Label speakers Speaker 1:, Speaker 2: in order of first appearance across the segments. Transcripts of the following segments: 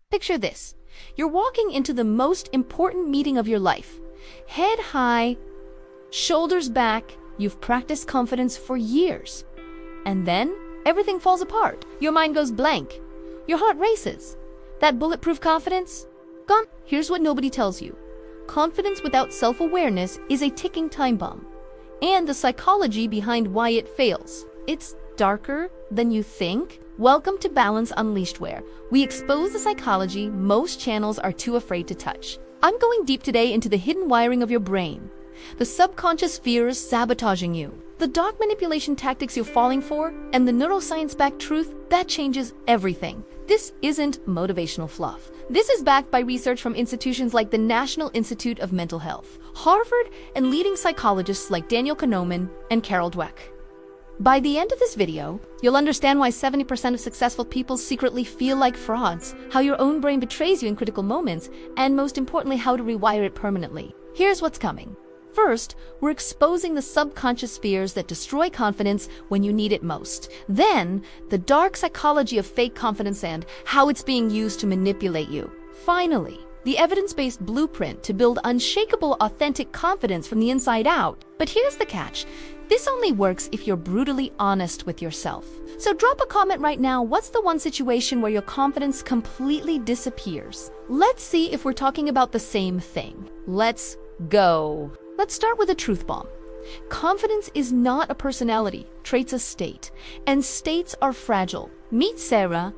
Speaker 1: Picture this. You're walking into the most important meeting of your life. Head high, shoulders back, you've practiced confidence for years. And then everything falls apart. Your mind goes blank. Your heart races. That bulletproof confidence? Gone. Here's what nobody tells you. Confidence without self-awareness is a ticking time bomb. And the psychology behind why it fails. It's darker than you think. Welcome to Balance Unleashed, where we expose the psychology most channels are too afraid to touch. I'm going deep today into the hidden wiring of your brain, the subconscious fears sabotaging you, the dark manipulation tactics you're falling for, and the neuroscience-backed truth that changes everything. This isn't motivational fluff. This is backed by research from institutions like the National Institute of Mental Health, Harvard, and leading psychologists like Daniel Kahneman and Carol Dweck. By the end of this video, you'll understand why 70% of successful people secretly feel like frauds, how your own brain betrays you in critical moments, and most importantly, how to rewire it permanently. Here's what's coming. First, we're exposing the subconscious fears that destroy confidence when you need it most. Then, the dark psychology of fake confidence and how it's being used to manipulate you. Finally, the evidence-based blueprint to build unshakable, authentic confidence from the inside out. But here's the catch. This only works if you're brutally honest with yourself. So drop a comment right now. What's the one situation where your confidence completely disappears? Let's see if we're talking about the same thing. Let's go. Let's start with a truth bomb. Confidence is not a personality, trait's a state. And states are fragile. Meet Sarah,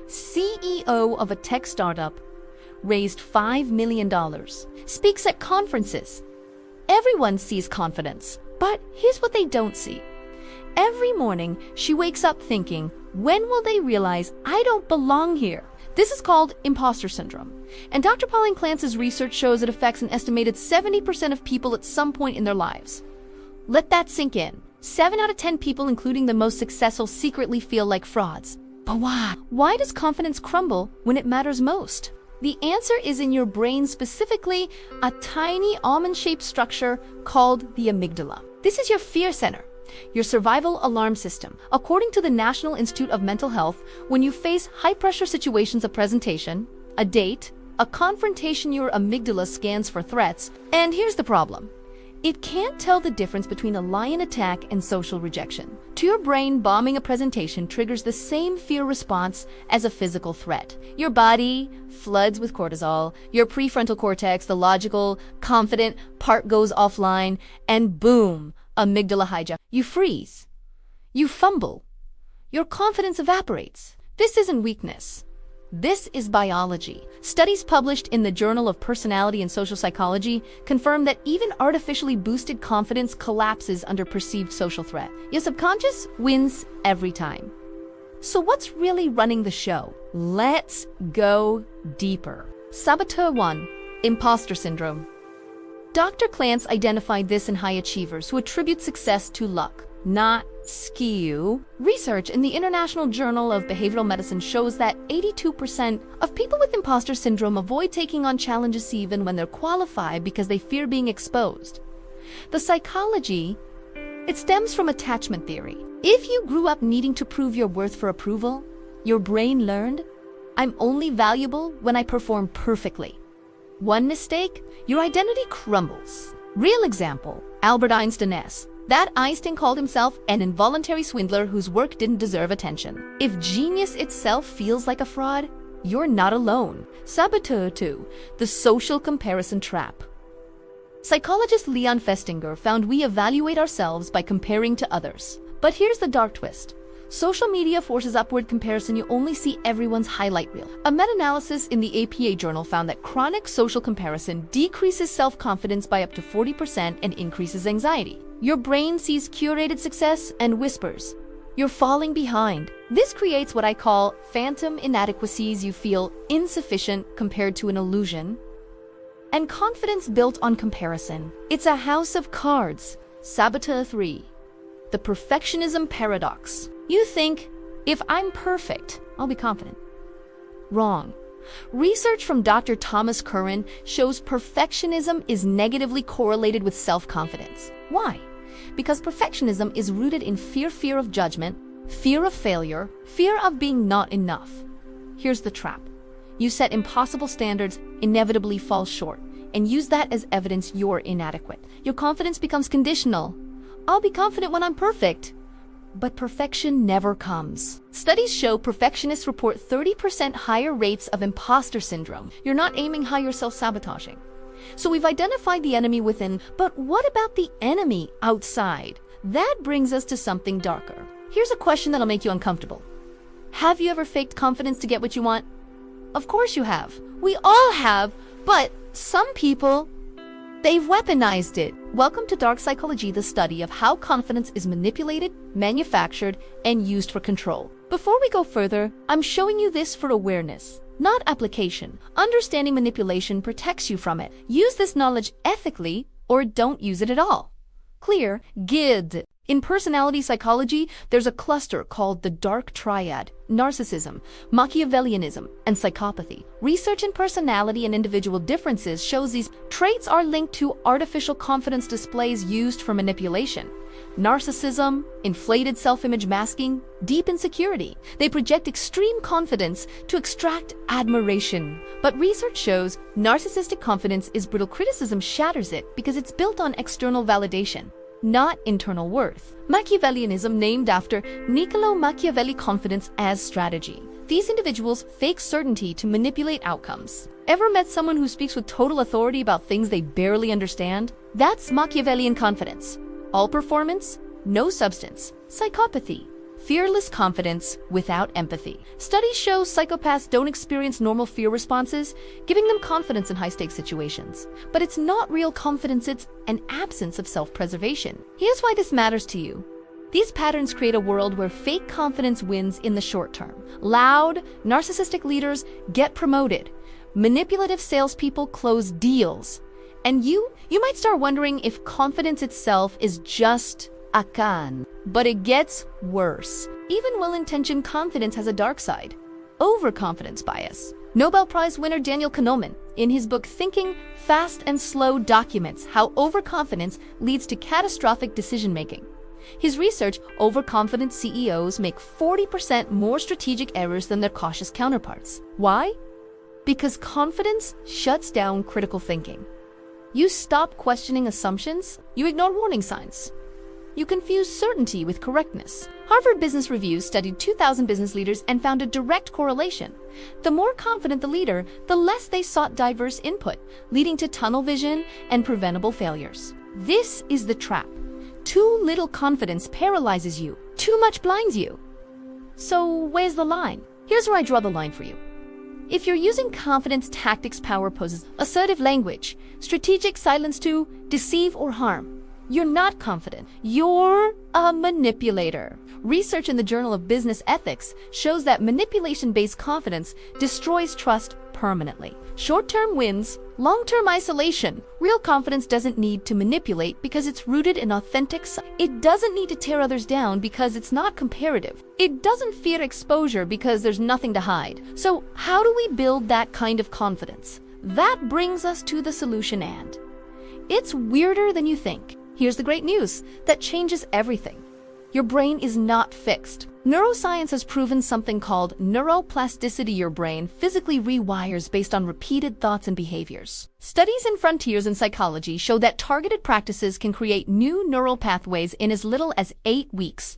Speaker 1: CEO of a tech startup, raised $5 million, speaks at conferences. Everyone sees confidence. But here's what they don't see. Every morning, she wakes up thinking, when will they realize I don't belong here? This is called imposter syndrome. And Dr. Pauline Clance's research shows it affects an estimated 70% of people at some point in their lives. Let that sink in. 7 out of 10 people, including the most successful, secretly feel like frauds. But why? Why does confidence crumble when it matters most? The answer is in your brain, specifically a tiny almond-shaped structure called the amygdala. This is your fear center, your survival alarm system. According to the National Institute of Mental Health, when you face high-pressure situations, a presentation, a date, a confrontation, your amygdala scans for threats. And here's the problem. It can't tell the difference between a lion attack and social rejection. To your brain, bombing a presentation triggers the same fear response as a physical threat. Your body floods with cortisol, your prefrontal cortex, the logical, confident part goes offline, and boom, amygdala hijack. You freeze. You fumble. Your confidence evaporates. This isn't weakness. This is biology. Studies published in the Journal of Personality and Social Psychology confirm that even artificially boosted confidence collapses under perceived social threat. Your subconscious wins every time. So what's really running the show? Let's go deeper. Sabotage 1. Imposter syndrome. Dr. Clance identified this in high achievers who attribute success to luck, not skill. Research in the International Journal of Behavioral Medicine shows that 82% of people with imposter syndrome avoid taking on challenges even when they're qualified because they fear being exposed. The psychology, it stems from attachment theory. If you grew up needing to prove your worth for approval, your brain learned, I'm only valuable when I perform perfectly. One mistake, your identity crumbles. Real example, Albert Einstein-esque. That Einstein called himself an involuntary swindler whose work didn't deserve attention. If genius itself feels like a fraud, you're not alone. Sabotage 2. The social comparison trap. Psychologist Leon Festinger found we evaluate ourselves by comparing to others. But here's the dark twist. Social media forces upward comparison. You only see everyone's highlight reel. A meta-analysis in the APA journal found that chronic social comparison decreases self-confidence by up to 40% and increases anxiety. Your brain sees curated success and whispers, you're falling behind. This creates what I call phantom inadequacies. You feel insufficient compared to an illusion. And confidence built on comparison. It's a house of cards. Sabotage 3. The perfectionism paradox. You think, if I'm perfect, I'll be confident. Wrong. Research from Dr. Thomas Curran shows perfectionism is negatively correlated with self-confidence. Why? Because perfectionism is rooted in fear of judgment, fear of failure, fear of being not enough. Here's the trap. You set impossible standards, inevitably fall short, and use that as evidence you're inadequate. Your confidence becomes conditional. I'll be confident when I'm perfect. But perfection never comes. Studies show perfectionists report 30% higher rates of imposter syndrome. You're not aiming high, you're self-sabotaging. So we've identified the enemy within, but what about the enemy outside? That brings us to something darker. Here's a question that'll make you uncomfortable. Have you ever faked confidence to get what you want? Of course you have. We all have, but some people, they've weaponized it. Welcome to Dark Psychology, the study of how confidence is manipulated, manufactured, and used for control. Before we go further, I'm showing you this for awareness, not application. Understanding manipulation protects you from it. Use this knowledge ethically or don't use it at all. Clear? Good. In personality psychology, there's a cluster called the dark triad: narcissism, Machiavellianism, and psychopathy. Research in personality and individual differences shows these traits are linked to artificial confidence displays used for manipulation. Narcissism, inflated self-image masking, deep insecurity. They project extreme confidence to extract admiration. But research shows narcissistic confidence is brittle. Criticism shatters it because it's built on external validation, not internal worth. Machiavellianism, named after Niccolo Machiavelli. Confidence as strategy. These individuals fake certainty to manipulate outcomes. Ever met someone who speaks with total authority about things they barely understand? That's Machiavellian confidence. All performance, no substance. Psychopathy. Fearless confidence without empathy. Studies show psychopaths don't experience normal fear responses, giving them confidence in high-stakes situations. But it's not real confidence, it's an absence of self-preservation. Here's why this matters to you. These patterns create a world where fake confidence wins in the short term. Loud, narcissistic leaders get promoted. Manipulative salespeople close deals. And you might start wondering if confidence itself is just a con. But it gets worse. Even well-intentioned confidence has a dark side: overconfidence bias. Nobel Prize winner Daniel Kahneman, in his book Thinking Fast and Slow, documents how overconfidence leads to catastrophic decision-making. His research, overconfident CEOs make 40% more strategic errors than their cautious counterparts. Why? Because confidence shuts down critical thinking. You stop questioning assumptions, you ignore warning signs. You confuse certainty with correctness. Harvard Business Review studied 2,000 business leaders and found a direct correlation. The more confident the leader, the less they sought diverse input, leading to tunnel vision and preventable failures. This is the trap. Too little confidence paralyzes you. Too much blinds you. So where's the line? Here's where I draw the line for you. If you're using confidence tactics, power poses, assertive language, strategic silence to deceive or harm, you're not confident. You're a manipulator. Research in the Journal of Business Ethics shows that manipulation-based confidence destroys trust permanently. Short-term wins, long-term isolation. Real confidence doesn't need to manipulate because it's rooted in authentic. It doesn't need to tear others down because it's not comparative. It doesn't fear exposure because there's nothing to hide. So how do we build that kind of confidence? That brings us to the solution, and it's weirder than you think. Here's the great news that changes everything. Your brain is not fixed. Neuroscience has proven something called neuroplasticity. Your brain physically rewires based on repeated thoughts and behaviors. Studies in Frontiers in Psychology show that targeted practices can create new neural pathways in as little as 8 weeks.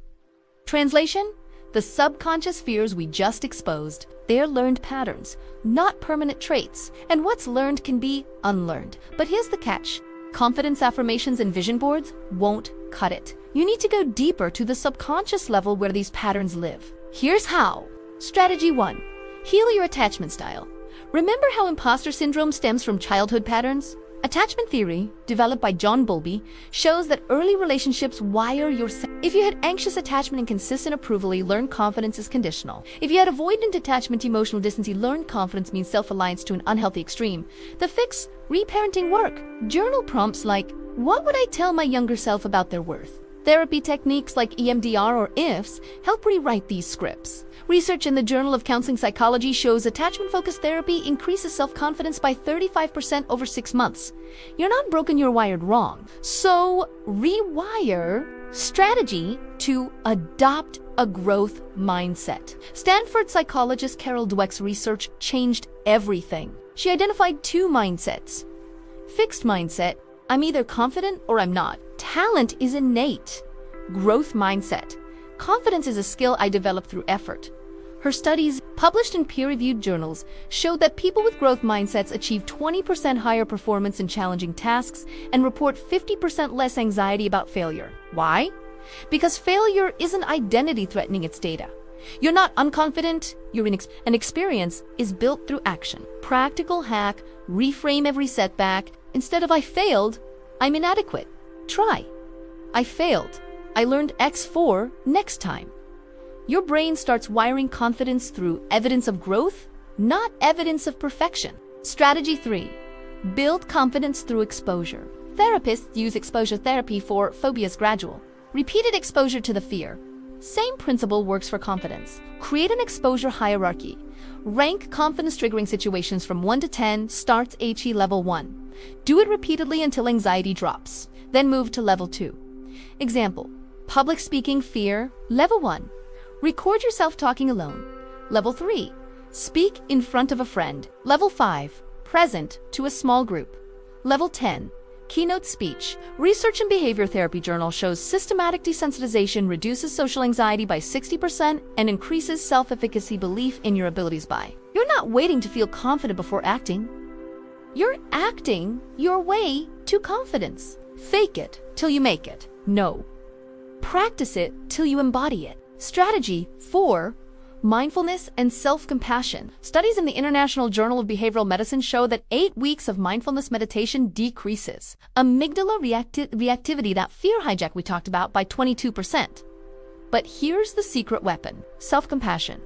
Speaker 1: Translation? The subconscious fears we just exposed, they're learned patterns, not permanent traits. And what's learned can be unlearned. But here's the catch. Confidence affirmations and vision boards won't cut it. You need to go deeper to the subconscious level where these patterns live. Here's how. Strategy 1. Heal your attachment style. Remember how imposter syndrome stems from childhood patterns? Attachment theory, developed by John Bowlby, shows that early relationships wire your If you had anxious attachment and consistent approval, you learned confidence is conditional. If you had avoidant attachment, emotional distance, you learned confidence means self-reliance to an unhealthy extreme. The fix: reparenting work. Journal prompts like, what would I tell my younger self about their worth? Therapy techniques like EMDR or IFS help rewrite these scripts. Research in the Journal of Counseling Psychology shows attachment-focused therapy increases self-confidence by 35% over 6 months. You're not broken, you're wired wrong. So rewire. Strategy 2. Adopt a growth mindset. Stanford psychologist Carol Dweck's research changed everything. She identified two mindsets. Fixed mindset, I'm either confident or I'm not. Talent is innate. Growth mindset, confidence is a skill I develop through effort. Her studies, published in peer-reviewed journals, showed that people with growth mindsets achieve 20% higher performance in challenging tasks and report 50% less anxiety about failure. Why? Because failure isn't identity-threatening its data. You're not unconfident, an experience is built through action. Practical hack, reframe every setback. Instead of I failed, I'm inadequate. Try. I failed. I learned X4 next time. Your brain starts wiring confidence through evidence of growth, not evidence of perfection. Strategy 3. Build confidence through exposure. Therapists use exposure therapy for phobias gradual. Repeated exposure to the fear. Same principle works for confidence. Create an exposure hierarchy. Rank confidence-triggering situations from 1 to 10, starts HE level 1. Do it repeatedly until anxiety drops. Then move to level 2. Example, public speaking fear, level 1. Record yourself talking alone. Level 3. Speak in front of a friend. Level 5. Present to a small group. Level 10. Keynote speech. Research in behavior therapy journal shows systematic desensitization reduces social anxiety by 60% and increases self-efficacy belief in your abilities by. You're not waiting to feel confident before acting. You're acting your way to confidence. Fake it till you make it. No. Practice it till you embody it. Strategy 4. Mindfulness and self-compassion. Studies in the International Journal of Behavioral Medicine show that 8 weeks of mindfulness meditation decreases amygdala reactivity, that fear hijack we talked about, by 22%. But here's the secret weapon: self-compassion.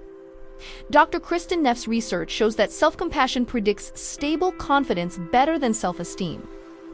Speaker 1: Dr. Kristen Neff's research shows that self-compassion predicts stable confidence better than self-esteem.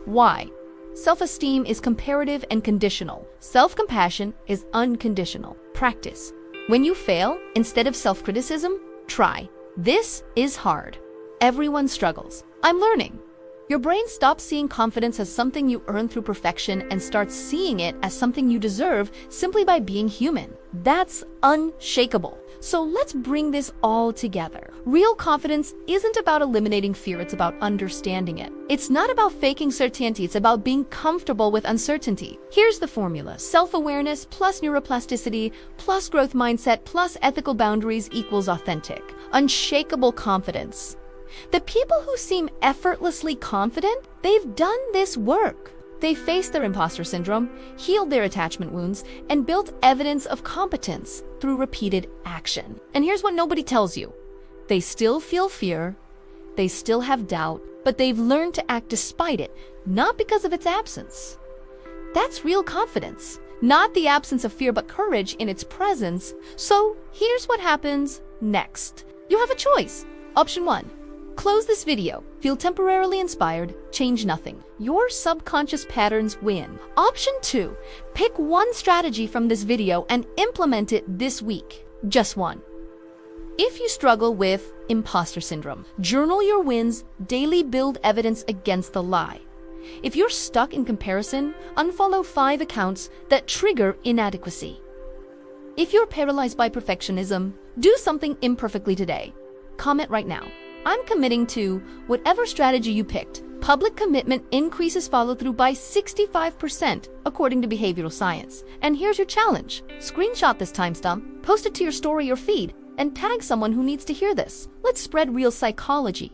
Speaker 1: Why? Self-esteem is comparative and conditional. Self-compassion is unconditional. Practice. When you fail, instead of self-criticism, try. This is hard. Everyone struggles. I'm learning. Your brain stops seeing confidence as something you earn through perfection and starts seeing it as something you deserve simply by being human. That's unshakable. So let's bring this all together. Real confidence isn't about eliminating fear, it's about understanding it. It's not about faking certainty, it's about being comfortable with uncertainty. Here's the formula: self-awareness plus neuroplasticity plus growth mindset plus ethical boundaries equals authentic, unshakable confidence. The people who seem effortlessly confident, they've done this work. They faced their imposter syndrome, healed their attachment wounds, and built evidence of competence through repeated action. And here's what nobody tells you. They still feel fear, they still have doubt, but they've learned to act despite it, not because of its absence. That's real confidence. Not the absence of fear, but courage in its presence. So here's what happens next. You have a choice. Option 1. Close this video, feel temporarily inspired, change nothing. Your subconscious patterns win. Option 2, pick one strategy from this video and implement it this week. Just one. If you struggle with imposter syndrome, journal your wins, daily build evidence against the lie. If you're stuck in comparison, unfollow 5 accounts that trigger inadequacy. If you're paralyzed by perfectionism, do something imperfectly today. Comment right now. I'm committing to whatever strategy you picked. Public commitment increases follow-through by 65%, according to behavioral science. And here's your challenge. Screenshot this timestamp, post it to your story or feed, and tag someone who needs to hear this. Let's spread real psychology,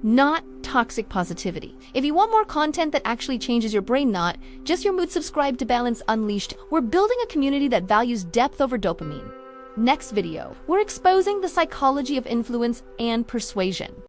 Speaker 1: not toxic positivity. If you want more content that actually changes your brain, not just your mood, subscribe to Balance Unleashed. We're building a community that values depth over dopamine. Next video, we're exposing the psychology of influence and persuasion.